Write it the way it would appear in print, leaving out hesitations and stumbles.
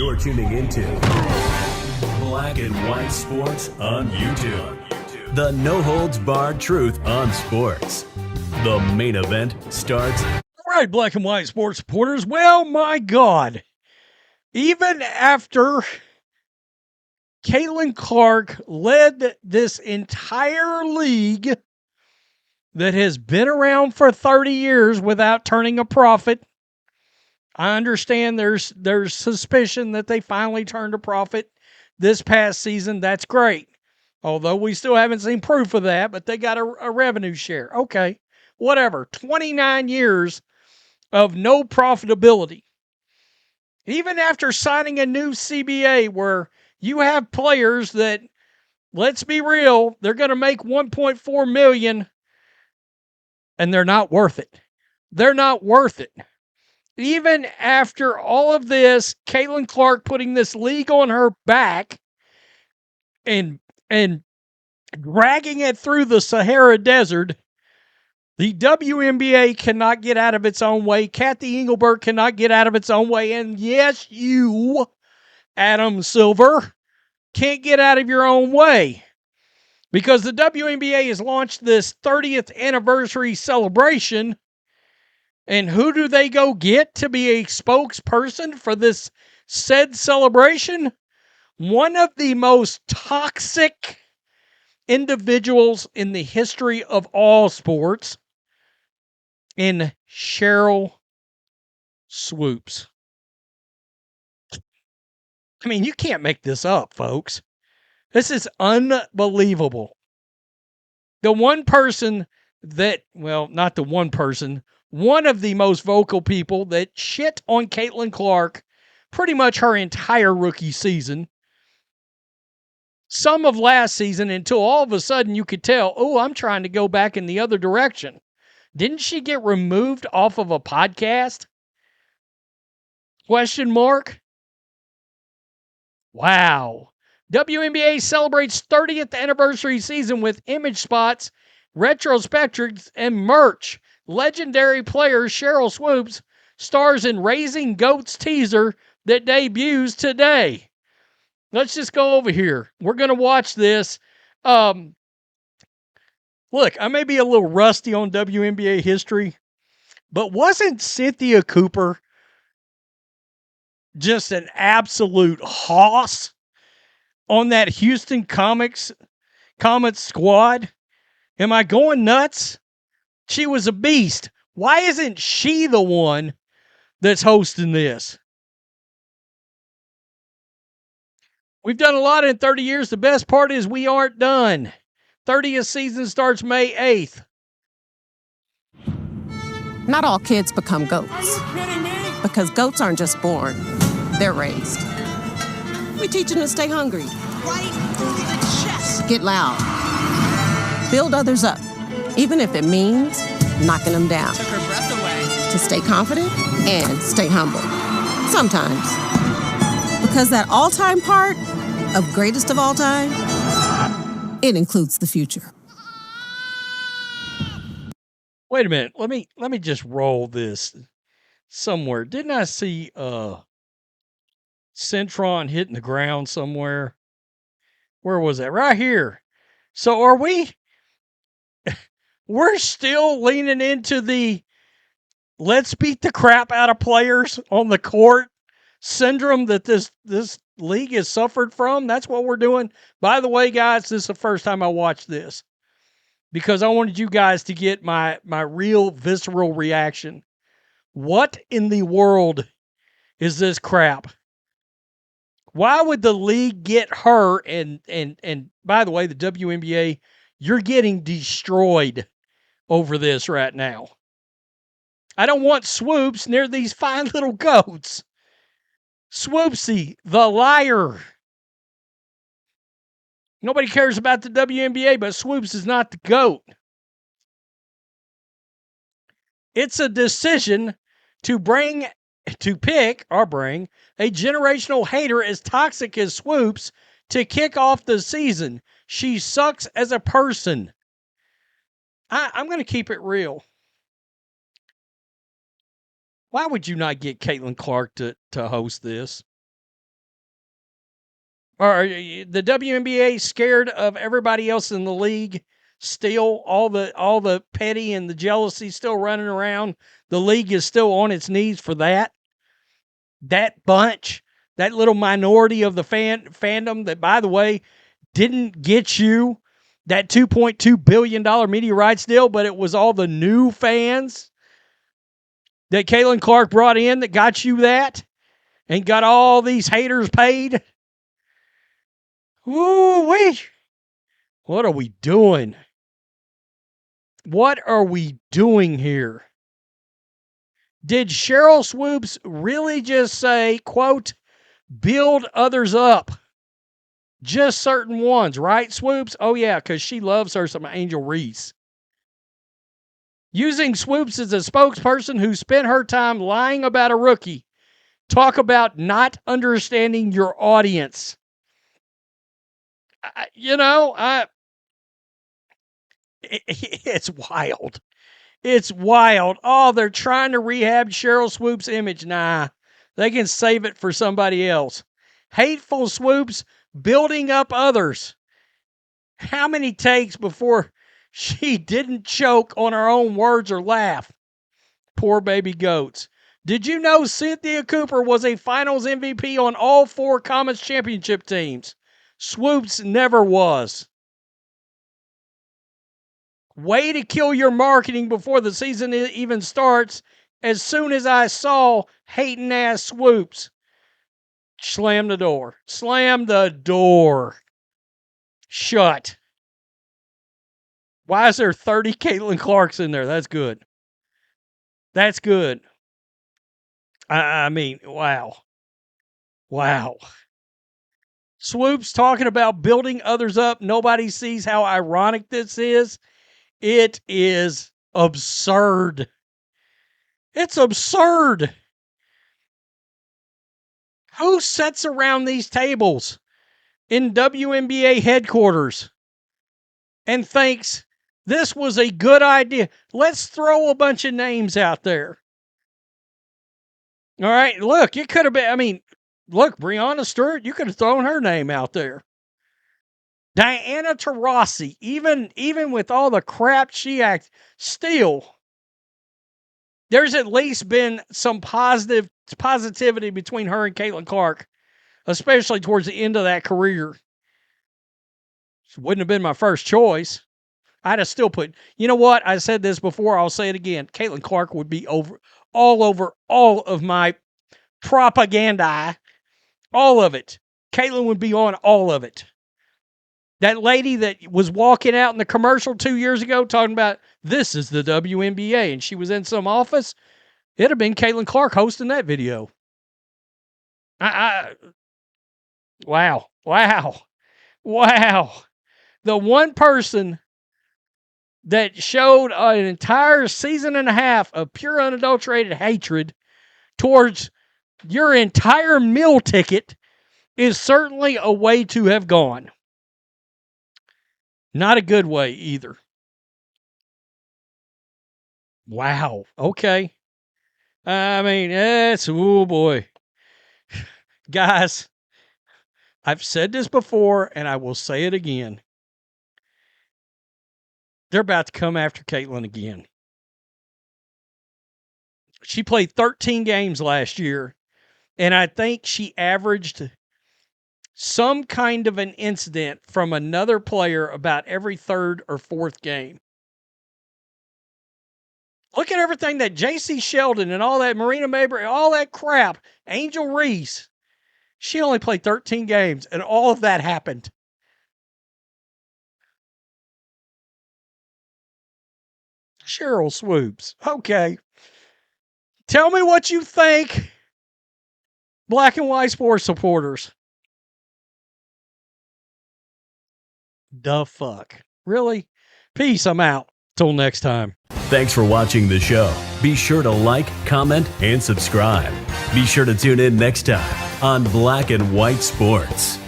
You're tuning into Black and White Sports on YouTube. The no-holds-barred truth on sports. The main event starts. All right, Black and White Sports supporters. Well, my God. Even after Caitlin Clark led this entire league that has been around for 30 years without turning a profit, I understand there's suspicion that they finally turned a profit this past season. That's great. Although we still haven't seen proof of that, but they got a revenue share. Okay, whatever. 29 years of no profitability. Even after signing a new CBA where you have players that, let's be real, they're going to make $1.4 million and they're not worth it. They're not worth it. Even after all of this, Caitlin Clark putting this league on her back and dragging it through the Sahara Desert, the WNBA cannot get out of its own way. Kathy Engelbert cannot get out of its own way. And yes, you, Adam Silver, can't get out of your own way. Because the WNBA has launched this 30th anniversary celebration. And who do they go get to be a spokesperson for this said celebration? One of the most toxic individuals in the history of all sports, in Sheryl Swoopes. I mean, you can't make this up, folks. This is unbelievable. The one person that, well, not the one person, one of the most vocal people that shit on Caitlin Clark pretty much her entire rookie season, some of last season, until all of a sudden you could tell, oh, I'm trying to go back in the other direction. Didn't she get removed off of a podcast? Question mark? Wow. WNBA celebrates 30th anniversary season with image spots, retrospectives, and merch. Legendary player Sheryl Swoopes stars in Raising Goats teaser that debuts today. Let's just go over here. We're going to watch this. Look, I may be a little rusty on WNBA history, but wasn't Cynthia Cooper just an absolute hoss on that Houston Comets squad? Am I going nuts? She was a beast. Why isn't she the one that's hosting this? We've done a lot in 30 years. The best part is we aren't done. 30th season starts May 8th. Not all kids become goats. Are you kidding me? Because goats aren't just born, they're raised. We teach them to stay hungry. Right through the chest. Get loud. Build others up, even if it means knocking them down. Took her breath away. To stay confident and stay humble. Sometimes. Because that all-time part of greatest of all time, it includes the future. Wait a minute. Let me just roll this somewhere. Didn't I see Centron hitting the ground somewhere? Where was that? Right here. So are we're still leaning into the let's beat the crap out of players on the court syndrome that this league has suffered from? That's what we're doing. By the way, guys, this is the first time I watched this because I wanted you guys to get my real visceral reaction. What in the world is this crap? Why would the league get her? And by the way, the WNBA, you're getting destroyed over this right now. I don't want Swoopes near these fine little goats. Swoopsy, the liar. Nobody cares about the WNBA, but Swoopes is not the GOAT. It's a decision to bring a generational hater as toxic as Swoopes to kick off the season. She sucks as a person. I'm going to keep it real. Why would you not get Caitlin Clark to host this? Are the WNBA scared of everybody else in the league? Still, all the petty and the jealousy still running around. The league is still on its knees for that. That bunch, that little minority of the fandom that, by the way, didn't get you that $2.2 billion media rights deal, but it was all the new fans that Caitlin Clark brought in that got you that and got all these haters paid. Ooh-wee. What are we doing? What are we doing here? Did Sheryl Swoopes really just say, quote, build others up? Just certain ones, right, Swoopes? Oh, yeah, because she loves her some Angel Reese. Using Swoopes as a spokesperson who spent her time lying about a rookie. Talk about not understanding your audience. It's wild. It's wild. Oh, they're trying to rehab Sheryl Swoopes' image. Nah, they can save it for somebody else. Hateful Swoopes building up others. How many takes before she didn't choke on her own words or laugh? Poor baby goats. Did you know Cynthia Cooper was a finals MVP on all 4 Comets championship teams? Swoopes never was. Way to kill your marketing before the season even starts. As soon as I saw hating ass Swoopes, slam the door. Slam the door. Shut. Why is there 30 Caitlin Clarks in there? That's good. That's good. I mean, wow. Wow. Swoopes talking about building others up. Nobody sees how ironic this is. It is absurd. It's absurd. Who sits around these tables in WNBA headquarters and thinks this was a good idea? Let's throw a bunch of names out there. All right, look, it could have been, look, Breonna Stewart, you could have thrown her name out there. Diana Taurasi, even with all the crap she acted, still, there's at least been some positivity between her and Caitlin Clark, especially towards the end of that career. She wouldn't have been my first choice. I'd have still put, you know what? I said this before, I'll say it again. Caitlin Clark would be over all of my propaganda, all of it. Caitlin would be on all of it. That lady that was walking out in the commercial 2 years ago talking about this is the WNBA and she was in some office, it'd have been Caitlin Clark hosting that video. Wow. The one person that showed an entire season and a half of pure unadulterated hatred towards your entire meal ticket is certainly a way to have gone. Not a good way either. Wow. Okay. Oh boy. Guys, I've said this before and I will say it again. They're about to come after Caitlin again. She played 13 games last year, and I think she averaged some kind of an incident from another player about every 3rd or 4th game. Look at everything that J.C. Sheldon and all that, Marina Maber, all that crap, Angel Reese. She only played 13 games, and all of that happened. Sheryl Swoopes. Okay. Tell me what you think, black and white sports supporters. The fuck? Really? Peace, I'm out. Till next time. Thanks for watching the show. Be sure to like, comment, and subscribe. Be sure to tune in next time on Black and White Sports.